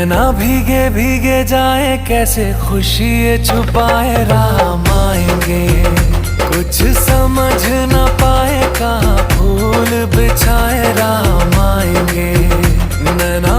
नैना भीगे भीगे जाए, कैसे खुशी ये छुपाए, राम आएंगे। कुछ समझ न पाए, कहाँ फूल बिछाए, राम आएंगे। नैना